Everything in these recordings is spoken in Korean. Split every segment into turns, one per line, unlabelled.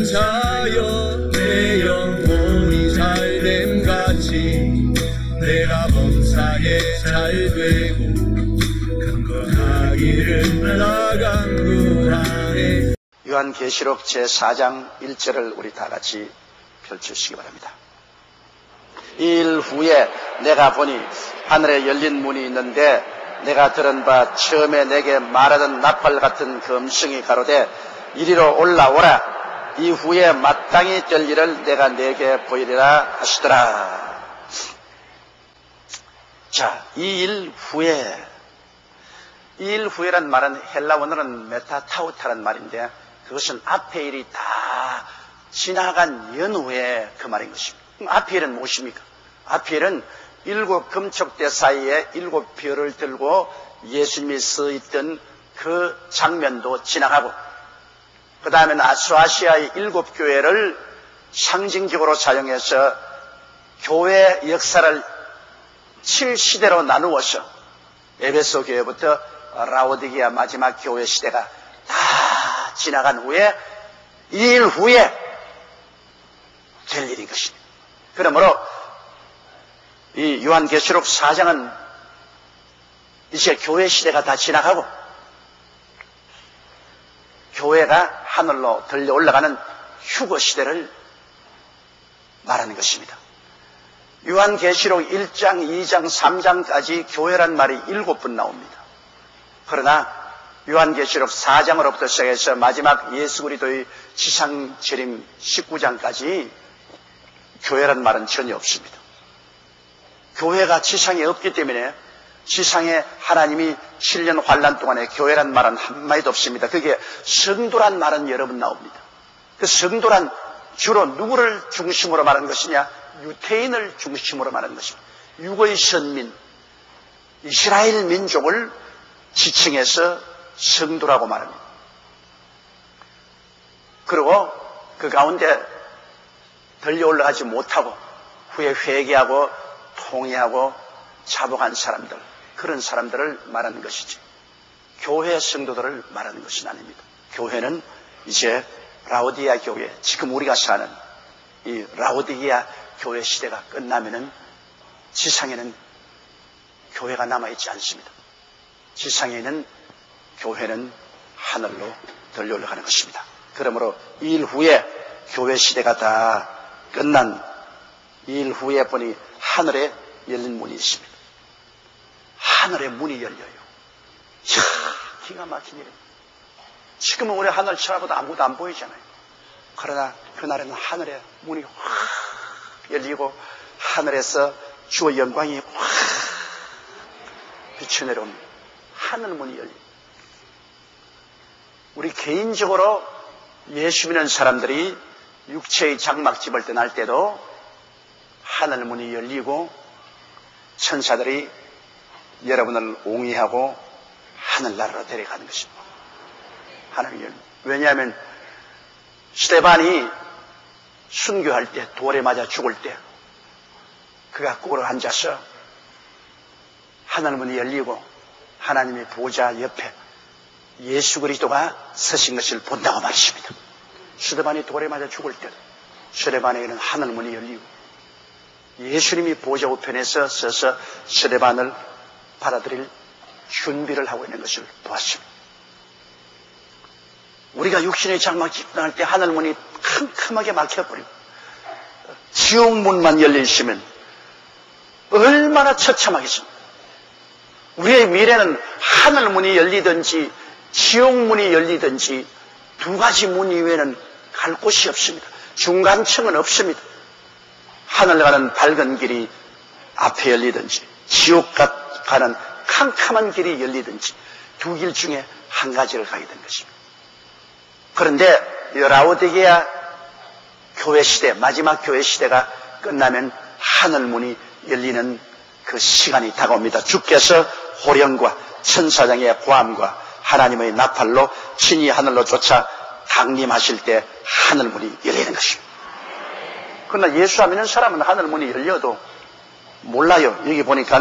범사여 내 영혼이 잘됨같이 내가 범사에 잘되고 강건하기를 나간구하네.
요한계시록 제4장 1절을 우리 다 같이 펼쳐주시기 바랍니다. 이 일 후에 내가 보니 하늘에 열린 문이 있는데 내가 들은 바 처음에 내게 말하던 나팔 같은 그 음성이 가로되 이리로 올라오라. 이후에 마땅히 될 일을 내가 내게 보이리라 하시더라. 자, 이 일 후에, 이 일 후에란 말은 헬라어로는 메타타우타란 말인데 그것은 앞에 일이 다 지나간 연후에 그 말인 것입니다. 앞에 일은 무엇입니까? 앞에 일은 7 금촉대 사이에 7 별을 들고 예수님이 서 있던 그 장면도 지나가고, 그 다음에는 아수아시아의 7 교회를 상징적으로 사용해서 교회 역사를 7시대로 나누어서 에베소 교회부터 라오디게아 마지막 교회 시대가 다 지나간 후에 이 일 후에 될 일인 것입니다. 그러므로 이 요한계시록 4장은 이제 교회 시대가 다 지나가고 교회가 하늘로 들려 올라가는 휴거 시대를 말하는 것입니다. 요한계시록 1장, 2장, 3장까지 교회란 말이 7번 나옵니다. 그러나 요한계시록 4장으로부터 시작해서 마지막 예수 그리스도의 지상 재림 19장까지 교회란 말은 전혀 없습니다. 교회가 지상에 없기 때문에 지상에 하나님이 7년 환난 동안에 교회란 말은 한마디도 없습니다. 그게 성도란 말은 여러 번 나옵니다. 그 성도란 주로 누구를 중심으로 말하는 것이냐? 유태인을 중심으로 말하는 것입니다. 육의 선민, 이스라엘 민족을 지칭해서 성도라고 말합니다. 그리고 그 가운데 들려 올라가지 못하고 후에 회개하고 통회하고 자복한 사람들, 그런 사람들을 말하는 것이지 교회 성도들을 말하는 것은 아닙니다. 교회는 이제 라오디게아 교회, 지금 우리가 사는 이 라오디게아 교회 시대가 끝나면은 지상에는 교회가 남아있지 않습니다. 지상에 있는 교회는 하늘로 들려 올라가는 것입니다. 그러므로 이 일 후에 교회 시대가 다 끝난 이 일 후에 보니 하늘에 열린 문이 있습니다. 하늘의 문이 열려요. 이야, 기가 막힌 일입니다. 지금은 우리 하늘 쳐다보도 아무것도 안 보이잖아요. 그러나 그날에는 하늘의 문이 확 열리고 하늘에서 주의 영광이 확 비쳐내려옵니다. 하늘 문이 열립니다. 우리 개인적으로 예수 믿는 사람들이 육체의 장막집을 떠날 때도 하늘 문이 열리고 천사들이 여러분을 옹이하고 하늘나라로 데려가는 것입니다. 하늘이 열립니다. 왜냐하면 스데반이 순교할 때, 돌에 맞아 죽을 때 그가 꿇어 앉아서 하늘문이 열리고 하나님의 보좌 옆에 예수 그리스도가 서신 것을 본다고 말했습니다. 스데반이 돌에 맞아 죽을 때 스데반에게는 하늘문이 열리고 예수님이 보좌 우편에서 서서 스데반을 받아들일 준비를 하고 있는 것을 보았습니다. 우리가 육신의 장막집 떠날 때 하늘문이 캄캄하게 막혀버리고 지옥문만 열려있으면 얼마나 처참하겠습니까? 우리의 미래는 하늘문이 열리든지 지옥문이 열리든지 두 가지 문 이외에는 갈 곳이 없습니다. 중간층은 없습니다. 하늘 가는 밝은 길이 앞에 열리든지 지옥 가는 캄캄한 길이 열리든지 두 길 중에 한 가지를 가게 된 것입니다. 그런데 라오디게아 교회 시대, 마지막 교회 시대가 끝나면 하늘문이 열리는 그 시간이 다가옵니다. 주께서 호령과 천사장의 고함과 하나님의 나팔로 친히 하늘로 쫓아 강림하실 때 하늘문이 열리는 것입니다. 그러나 예수 안 믿는 사람은 하늘문이 열려도 몰라요. 여기 보니까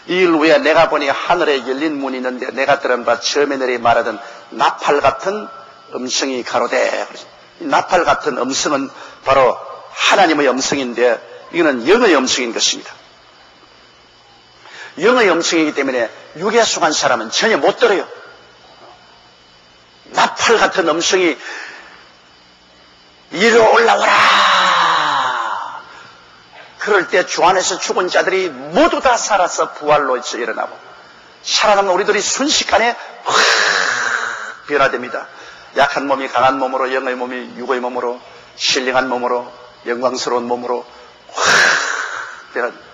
이 일 후에 내가 보니 하늘에 열린 문이 있는데 내가 들은 바 처음에 내리 말하던 나팔 같은 음성이 가로되, 나팔 같은 음성은 바로 하나님의 음성인데 이거는 영의 음성인 것입니다. 영의 음성이기 때문에 육에 속한 사람은 전혀 못 들어요. 나팔 같은 음성이 이리 올라오라. 그럴 때 주 안에서 죽은 자들이 모두 다 살아서 부활로 일어나고 살아남은 우리들이 순식간에 확 변화됩니다. 약한 몸이 강한 몸으로, 영의 몸이 육의 몸으로, 신령한 몸으로, 영광스러운 몸으로 확 변화됩니다.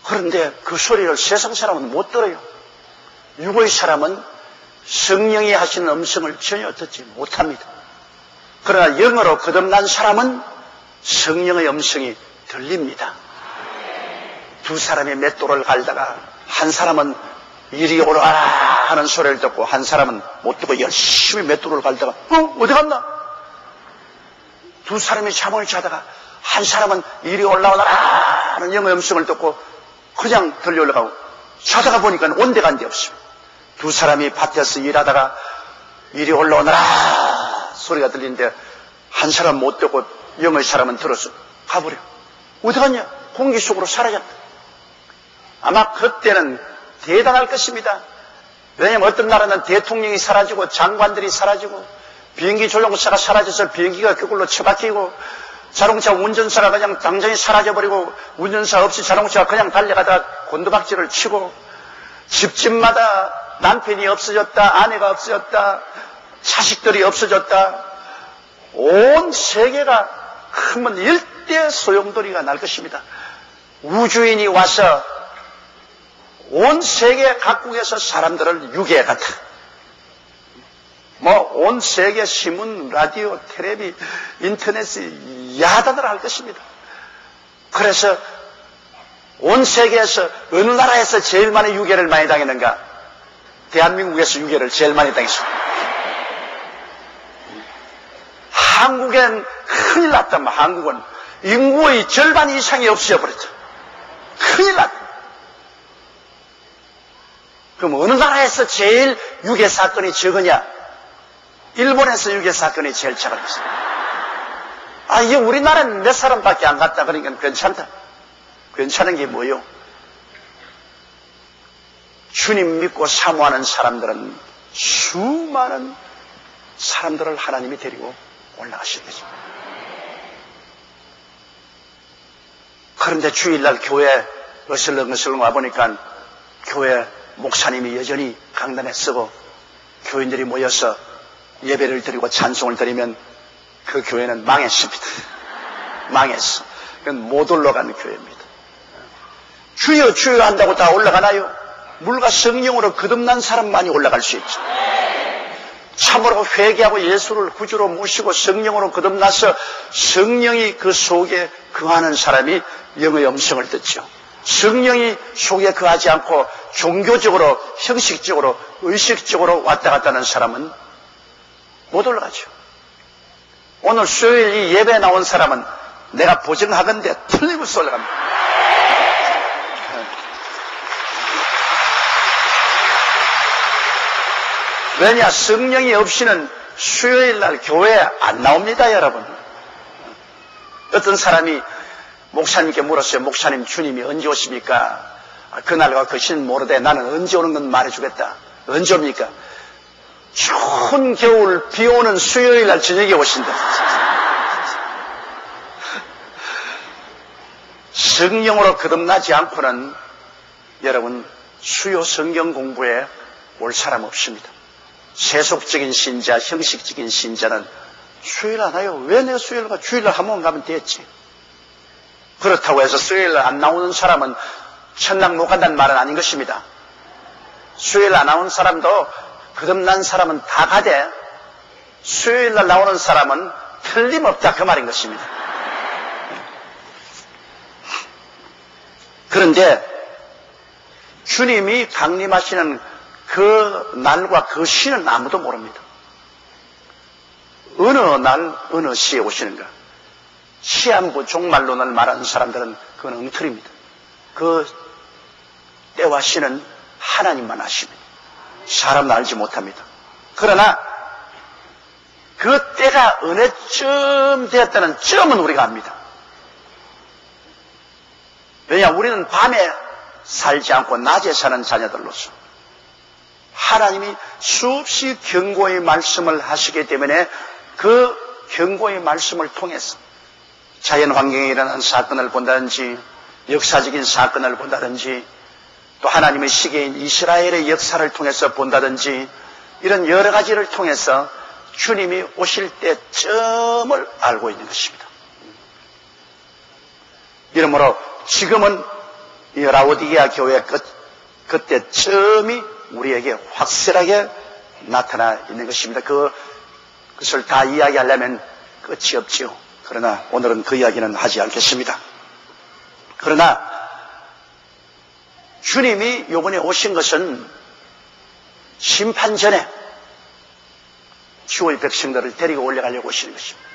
그런데 그 소리를 세상 사람은 못 들어요. 육의 사람은 성령이 하시는 음성을 전혀 듣지 못합니다. 그러나 영으로 거듭난 사람은 성령의 음성이 들립니다. 두 사람이 맷돌을 갈다가 한 사람은 이리 오라라 하는 소리를 듣고 한 사람은 못 듣고 열심히 맷돌을 갈다가 어디 갔나? 두 사람이 잠을 자다가 한 사람은 이리 올라오라 하는 영의 음성을 듣고 그냥 들려 올라가고 자다가 보니까 온데간데 없습니다. 두 사람이 밭에서 일하다가 이리 올라오너라 소리가 들리는데 한 사람 못 듣고 영의 사람은 들어서 가버려. 어디 갔냐? 공기 속으로 사라졌다. 아마 그때는 대단할 것입니다. 왜냐하면 어떤 나라는 대통령이 사라지고 장관들이 사라지고 비행기 조종사가 사라져서 비행기가 그걸로 처박히고 자동차 운전사가 그냥 당장에 사라져버리고 운전사 없이 자동차가 그냥 달려가다가 곤두박질을 치고 집집마다 남편이 없어졌다, 아내가 없어졌다, 자식들이 없어졌다. 온 세계가 크면 일대 소용돌이가 날 것입니다. 우주인이 와서 온 세계 각국에서 사람들을 유괴해 갔다. 온 세계 신문, 라디오, 텔레비, 인터넷이 야단을 할 것입니다. 그래서 온 세계에서 어느 나라에서 제일 많이 유괴를 많이 당했는가? 대한민국에서 유괴를 제일 많이 당했습니다. 한국엔 큰일 났단 말이야. 한국은 인구의 절반 이상이 없어져버렸죠. 큰일 났다. 그럼 어느 나라에서 제일 유괴 사건이 적으냐? 일본에서 유괴 사건이 제일 작았습니다. 이게 우리나라는 몇 사람밖에 안 갔다 그러니까 괜찮다. 괜찮은 게 뭐요? 주님 믿고 사모하는 사람들은 수많은 사람들을 하나님이 데리고 올라가신 거죠. 그런데 주일날 교회 어슬렁어슬렁 와보니까 교회 목사님이 여전히 강단에 서고 교인들이 모여서 예배를 드리고 찬송을 드리면 그 교회는 망했습니다. 망했어. 그건 못 올라가는 교회입니다. 주여 주여 한다고 다 올라가나요? 물과 성령으로 거듭난 사람만이 올라갈 수 있죠. 참으로 회개하고 예수를 구주로 모시고 성령으로 거듭나서 성령이 그 속에 거하는 사람이 영의 음성을 듣죠. 성령이 속에 거하지 않고 종교적으로, 형식적으로, 의식적으로 왔다 갔다 하는 사람은 못 올라가죠. 오늘 수요일 이 예배에 나온 사람은 내가 보증하건대 틀림없이 올라갑니다. 왜냐? 성령이 없이는 수요일 날 교회에 안 나옵니다, 여러분. 어떤 사람이 목사님께 물었어요. 목사님, 주님이 언제 오십니까? 그날과 그 시는 모르되 나는 언제 오는 건 말해주겠다. 언제 옵니까? 추운 겨울 비 오는 수요일 날 저녁에 오신다. 성령으로 거듭나지 않고는 여러분 수요 성경 공부에 올 사람 없습니다. 세속적인 신자, 형식적인 신자는 수요일 안 와요. 왜 내가 수요일 가? 주일날 한 번 가면 됐지. 그렇다고 해서 수요일날 안 나오는 사람은 천당 못 간다는 말은 아닌 것입니다. 수요일 안 나오는 사람도 거듭난 사람은 다 가되 수요일날 나오는 사람은 틀림없다 그 말인 것입니다. 그런데 주님이 강림하시는 그 날과 그 시는 아무도 모릅니다. 어느 날 어느 시에 오시는가? 시한부 종말론을 말하는 사람들은 그건 엉터리입니다. 그 때와 시는 하나님만 아십니다. 사람은 알지 못합니다. 그러나 그 때가 때가 어느쯤 되었다는 점은 우리가 압니다. 왜냐, 우리는 밤에 살지 않고 낮에 사는 자녀들로서 하나님이 수없이 경고의 말씀을 하시기 때문에 그 경고의 말씀을 통해서 자연 환경에 일어난 사건을 본다든지 역사적인 사건을 본다든지 또 하나님의 시기인 이스라엘의 역사를 통해서 본다든지 이런 여러 가지를 통해서 주님이 오실 때점을 알고 있는 것입니다. 이러므로 지금은 이 라오디게아 교회 그때점이 우리에게 확실하게 나타나 있는 것입니다. 그것을 다 이야기하려면 끝이 없지요. 그러나 오늘은 그 이야기는 하지 않겠습니다. 그러나 주님이 이번에 오신 것은 심판 전에 주의 백성들을 데리고 올라가려고 오시는 것입니다.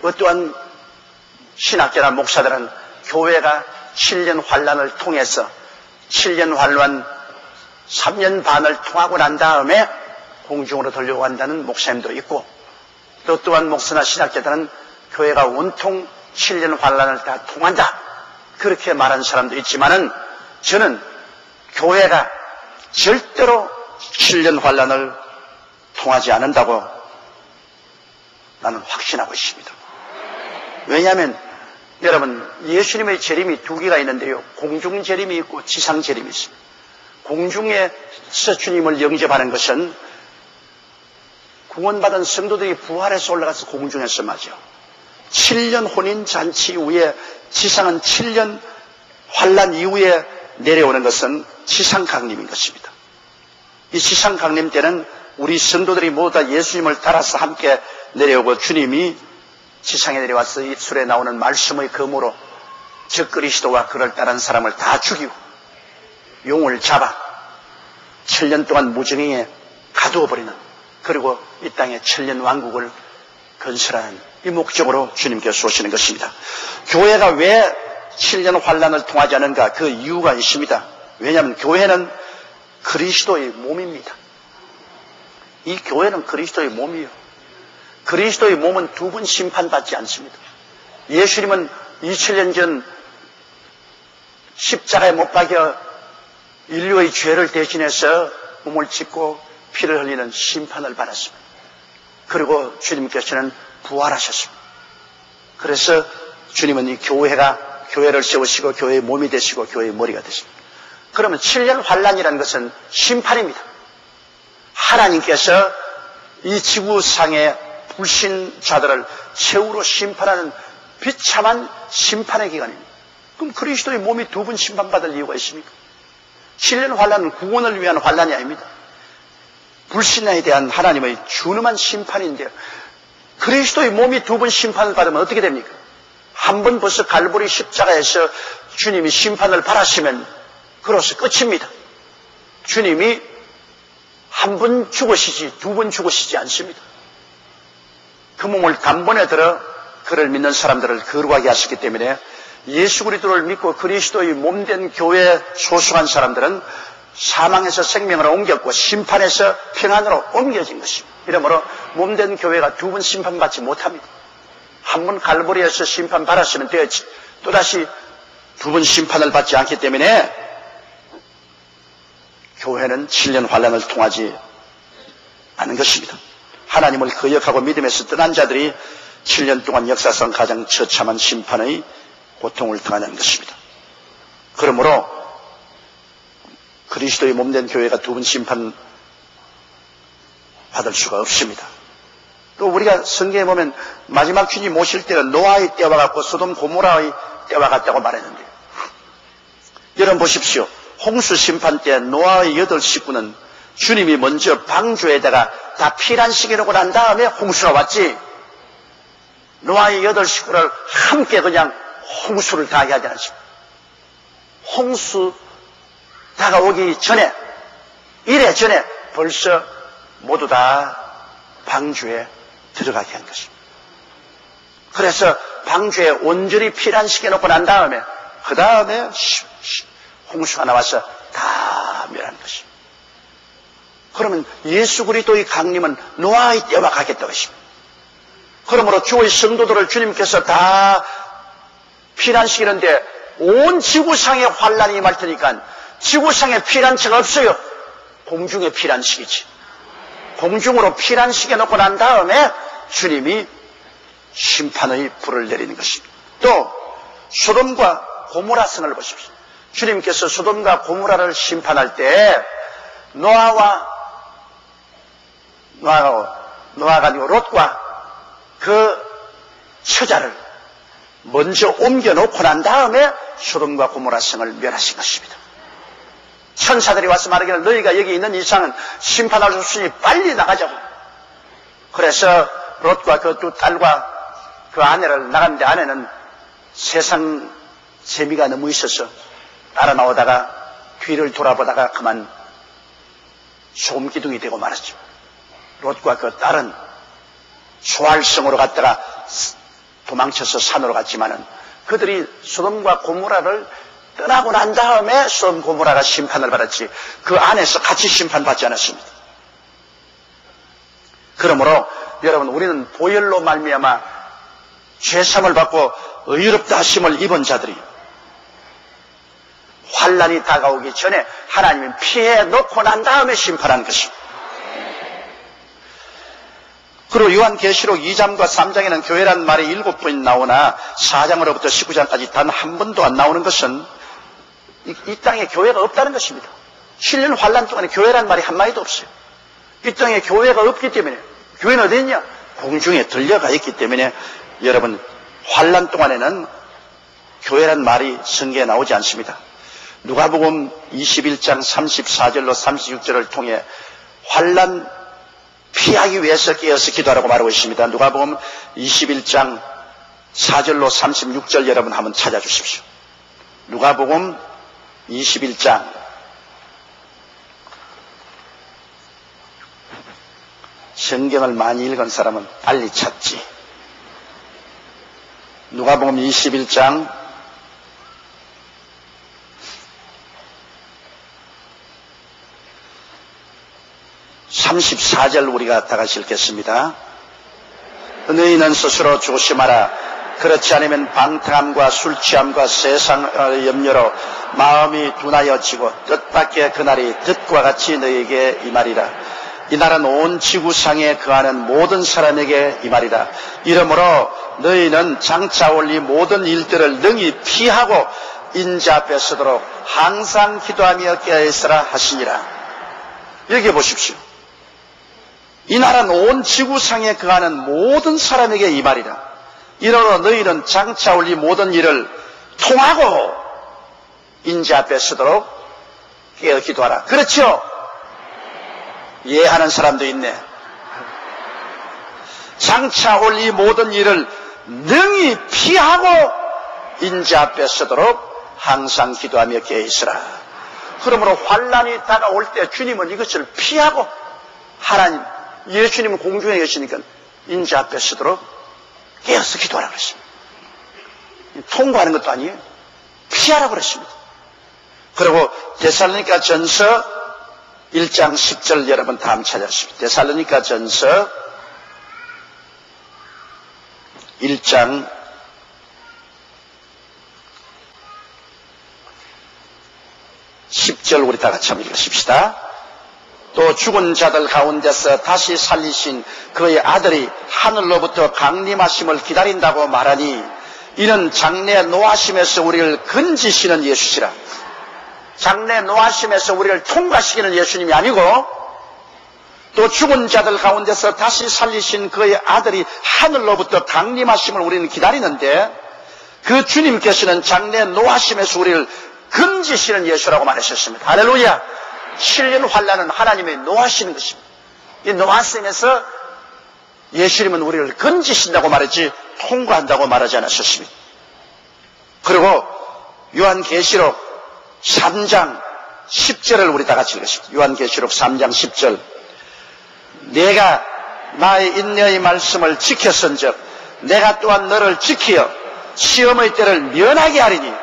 어떠한 신학자나 목사들은 교회가 7년 환란을 통해서 7년 환란 3년 반을 통하고 난 다음에 공중으로 돌려간다는 목사님도 있고 또 또한 목사나 신학자들은 교회가 온통 7년 환란을 다 통한다 그렇게 말하는 사람도 있지만은 저는 교회가 절대로 7년 환란을 통하지 않는다고 나는 확신하고 있습니다. 왜냐하면 여러분 예수님의 재림이 두 개가 있는데요. 공중 재림이 있고 지상 재림이 있습니다. 공중에서 주님을 영접하는 것은 구원받은 성도들이 부활해서 올라가서 공중에서 맞죠. 7년 혼인잔치 이후에 지상은 7년 환란 이후에 내려오는 것은 지상 강림인 것입니다. 이 지상 강림 때는 우리 성도들이 모두 다 예수님을 따라서 함께 내려오고 주님이 지상에 내려와서 입술에 나오는 말씀의 검으로 저 그리스도와 그를 따른 사람을 다 죽이고 용을 잡아 7년 동안 무정행에 가두어 버리는 그리고 이 땅에 7년 왕국을 건설하는 이 목적으로 주님께서 오시는 것입니다. 교회가 왜 7년 환란을 통하지 않는가 그 이유가 있습니다. 왜냐하면 교회는 그리스도의 몸입니다. 이 교회는 그리스도의 몸이에요. 그리스도의 몸은 두 번 심판받지 않습니다. 예수님은 2000년 전 십자가에 못 박여 인류의 죄를 대신해서 몸을 찢고 피를 흘리는 심판을 받았습니다. 그리고 주님께서는 부활하셨습니다. 그래서 주님은 이 교회를 세우시고 교회의 몸이 되시고 교회의 머리가 되십니다. 그러면 7년 환란이라는 것은 심판입니다. 하나님께서 이 지구상의 불신자들을 최후로 심판하는 비참한 심판의 기간입니다. 그럼 그리스도의 몸이 두 번 심판받을 이유가 있습니까? 7년 환란은 구원을 위한 환란이 아닙니다. 불신에 대한 하나님의 준엄한 심판인데요. 그리스도의 몸이 두 번 심판을 받으면 어떻게 됩니까? 한 번 벌써 갈보리 십자가에서 주님이 심판을 받았으면 그로서 끝입니다. 주님이 한 번 죽으시지 두 번 죽으시지 않습니다. 그 몸을 단번에 들어 그를 믿는 사람들을 거룩하게 하셨기 때문에 예수 그리스도를 믿고 그리스도의 몸된 교회에 소속한 사람들은 사망에서 생명으로 옮겼고 심판에서 평안으로 옮겨진 것입니다. 이러므로 몸된 교회가 두 번 심판받지 못합니다. 한 번 갈보리에서 심판받았으면 되었지 또다시 두 번 심판을 받지 않기 때문에 교회는 7년 환란을 통하지 않은 것입니다. 하나님을 거역하고 믿음에서 떠난 자들이 7년 동안 역사상 가장 처참한 심판의 고통을 당하는 것입니다. 그러므로 그리스도의 몸된 교회가 두 번 심판 받을 수가 없습니다. 또 우리가 성경에 보면 마지막 주님 오실 때는 노아의 때와 같고 소돔 고모라의 때와 같다고 말했는데요. 여러분 보십시오. 홍수 심판 때 노아의 8식구는 주님이 먼저 방주에다가 다 피란 시계 놓고 난 다음에 홍수가 왔지. 노아의 8식구를 함께 그냥 홍수를 당하게 하지 않습니다. 홍수 다가오기 전에, 이래 전에 벌써 모두 다 방주에 들어가게 한 것입니다. 그래서 방주에 온전히 피란 시계 놓고 난 다음에 그 다음에 홍수가 나와서 다 멸한 것입니다. 그러면 예수 그리스도의 강림은 노아의 때와 같겠다고 했습니다. 그러므로 교회 성도들을 주님께서 다 피난시키는데 온 지구상에 환란이 임할 테니까 지구상에 피난처가 없어요. 공중에 피난시키지. 공중으로 피난시켜놓고 난 다음에 주님이 심판의 불을 내리는 것입니다. 또 소돔과 고모라 성을 보십시오. 주님께서 소돔과 고모라를 심판할 때 노아가 아니고 롯과 그 처자를 먼저 옮겨놓고 난 다음에 소돔과 고모라 성을 멸하신 것입니다. 천사들이 와서 말하기를 너희가 여기 있는 이상은 심판할 수 없으니 빨리 나가자고. 그래서 롯과 그 두 딸과 그 아내를 나갔는데 아내는 세상 재미가 너무 있어서 따라 나오다가 뒤를 돌아보다가 그만 소금기둥이 되고 말았죠. 롯과 그 딸은 소알성으로 갔다가 도망쳐서 산으로 갔지만은 그들이 소돔과 고모라를 떠나고 난 다음에 소돔 고모라가 심판을 받았지 그 안에서 같이 심판받지 않았습니다. 그러므로 여러분 우리는 보혈로 말미암아 죄사함을 받고 의롭다 하심을 입은 자들이 환란이 다가오기 전에 하나님이 피해 놓고 난 다음에 심판한 것입니다. 그리고 요한계시록 2장과 3장에는 교회란 말이 7번 나오나 4장으로부터 19장까지 단 한 번도 안 나오는 것은 이 땅에 교회가 없다는 것입니다. 7년 환란 동안에 교회란 말이 한마디도 없어요. 이 땅에 교회가 없기 때문에 교회는 어디 있냐? 공중에 들려가 있기 때문에 여러분 환란 동안에는 교회란 말이 성경에 나오지 않습니다. 누가복음 21장 34절로 36절을 통해 환란 피하기 위해서 깨어서 기도하라고 말하고 있습니다. 누가복음 21장 4절로 36절 여러분 한번 찾아주십시오. 누가복음 21장 성경을 많이 읽은 사람은 빨리 찾지. 누가복음 21장 34절 우리가 다 같이 읽겠습니다. 너희는 스스로 조심하라. 그렇지 않으면 방탕함과 술취함과 세상의 염려로 마음이 둔하여지고 뜻밖의 그날이 뜻과 같이 너희에게 임하리라. 이날은 온 지구상에 거하는 모든 사람에게 임하리라. 이러므로 너희는 장차 올 이 모든 일들을 능히 피하고 인자 앞에 서도록 항상 기도하며 깨어있으라 하시니라. 여기 보십시오. 이날은 온 지구상에 거하는 모든 사람에게 임하리라. 이러므로 너희는 장차 올 이 모든 일을 통하고 인자 앞에 서도록 깨어 기도하라. 그렇죠? 이해하는 사람도 있네. 장차 올 이 모든 일을 능히 피하고 인자 앞에 서도록 항상 기도하며 깨어 있으라. 그러므로 환란이 다가올 때 주님은 이것을 피하고 하나님 예수님은 공중에 계시니까 인자 앞에 서도록 깨어서 기도하라고 그랬습니다. 통과하는 것도 아니에요. 피하라고 그랬습니다. 그리고 데살로니가 전서 1장 10절 여러분 다음 찾아주십시오. 데살로니가 전서 1장 10절 우리 다 같이 한번 읽으십시다. 또 죽은 자들 가운데서 다시 살리신 그의 아들이 하늘로부터 강림하심을 기다린다고 말하니 이는 장래 노하심에서 우리를 건지시는 예수시라. 장래 노하심에서 우리를 통과시키는 예수님이 아니고 또 죽은 자들 가운데서 다시 살리신 그의 아들이 하늘로부터 강림하심을 우리는 기다리는데 그 주님께서는 장래 노하심에서 우리를 건지시는 예수라고 말하셨습니다. 할렐루야. 7년 환란은 하나님의 노하시는 것입니다. 이 노하심에서 예수님은 우리를 건지신다고 말했지 통과한다고 말하지 않았었습니다. 그리고 요한계시록 3장 10절을 우리 다 같이 읽으십시오. 요한계시록 3장 10절. 내가 나의 인내의 말씀을 지켰은즉 내가 또한 너를 지키어 시험의 때를 면하게 하리니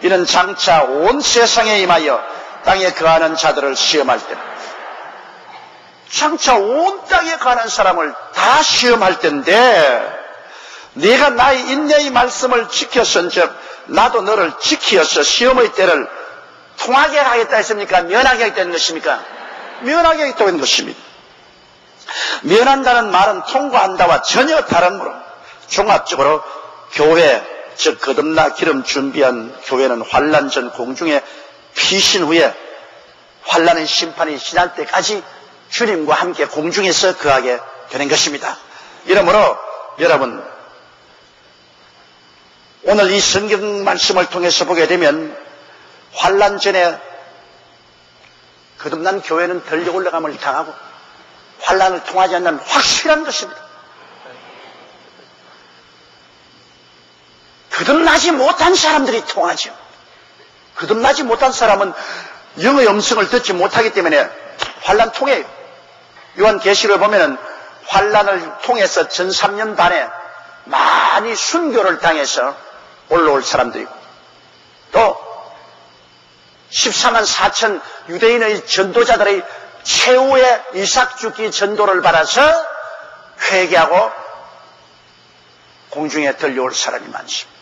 이는 장차 온 세상에 임하여 땅에 거하는 자들을 시험할 때라. 장차 온 땅에 거하는 사람을 다 시험할 때인데 네가 나의 인내의 말씀을 지켰은즉 나도 너를 지키어서 시험의 때를 통하게 하겠다 했습니까? 면하게 하겠다는 것입니까? 면하게 하겠다는 것입니다. 면한다는 말은 통과한다와 전혀 다르므로 종합적으로 교회, 즉 거듭나 기름 준비한 교회는 환난 전 공중에 피신 후에 환난의 심판이 지날 때까지 주님과 함께 공중에서 거하게 되는 것입니다. 이러므로 여러분, 오늘 이 성경 말씀을 통해서 보게 되면 환난 전에 거듭난 교회는 덜려 올라감을 당하고 환난을 통하지 않는 확실한 것입니다. 거듭나지 못한 사람들이 통하죠. 거듭나지 못한 사람은 영의 음성을 듣지 못하기 때문에 환난 통해요. 요한계시록에 보면은 환난을 통해서 전 3년 반에 많이 순교를 당해서 올라올 사람도 있고, 또 14만 4천 유대인의 전도자들의 최후의 이삭 죽기 전도를 받아서 회개하고 공중에 들려올 사람이 많습니다.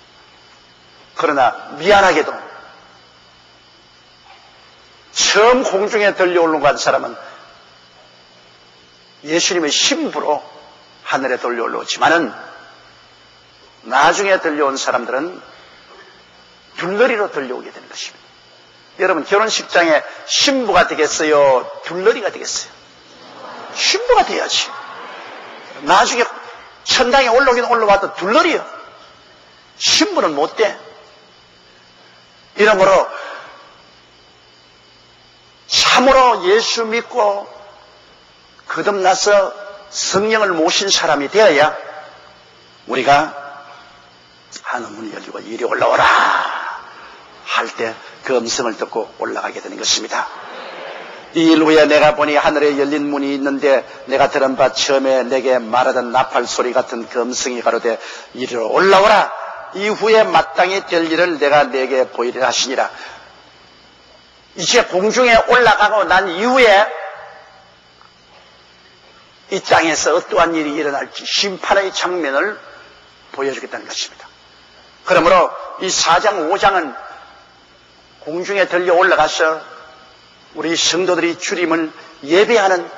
그러나 미안하게도 처음 공중에 들려오려고 한 사람은 예수님의 신부로 하늘에 들려올랐지만은 나중에 들려온 사람들은 둘러리로 들려오게 되는 것입니다. 여러분, 결혼식장에 신부가 되겠어요? 둘러리가 되겠어요? 신부가 돼야지. 나중에 천당에 올라오긴 올라와도 둘러리요. 신부는 못 돼. 이러므로 참으로 예수 믿고 거듭나서 성령을 모신 사람이 되어야 우리가 하늘문이 열리고 이리 올라오라 할 때 그 음성을 듣고 올라가게 되는 것입니다. 이 일 후에 내가 보니 하늘에 열린 문이 있는데 내가 들은 바 처음에 내게 말하던 나팔 소리 같은 그 음성이 가로되 이리로 올라오라. 이후에 마땅히 될 일을 내가 내게 보이리라 하시니라. 이제 공중에 올라가고 난 이후에 이 땅에서 어떠한 일이 일어날지 심판의 장면을 보여주겠다는 것입니다. 그러므로 이 4장 5장은 공중에 들려 올라가서 우리 성도들이 주님을 예배하는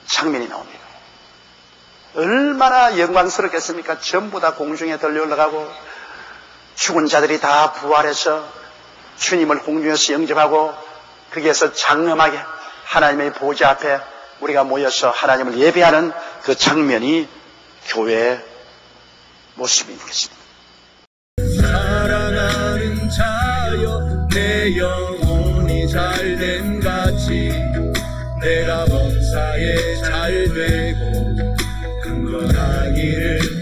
장면이 나옵니다. 얼마나 영광스럽겠습니까? 전부 다 공중에 들려 올라가고 죽은 자들이 다 부활해서 주님을 공중에서 영접하고 거기에서 장엄하게 하나님의 보좌 앞에 우리가 모여서 하나님을 예배하는 그 장면이 교회의 모습인 것입니다.
사랑하는 자여 내 영혼이 잘됨 같이 내가 범사에 잘되고 강건하기를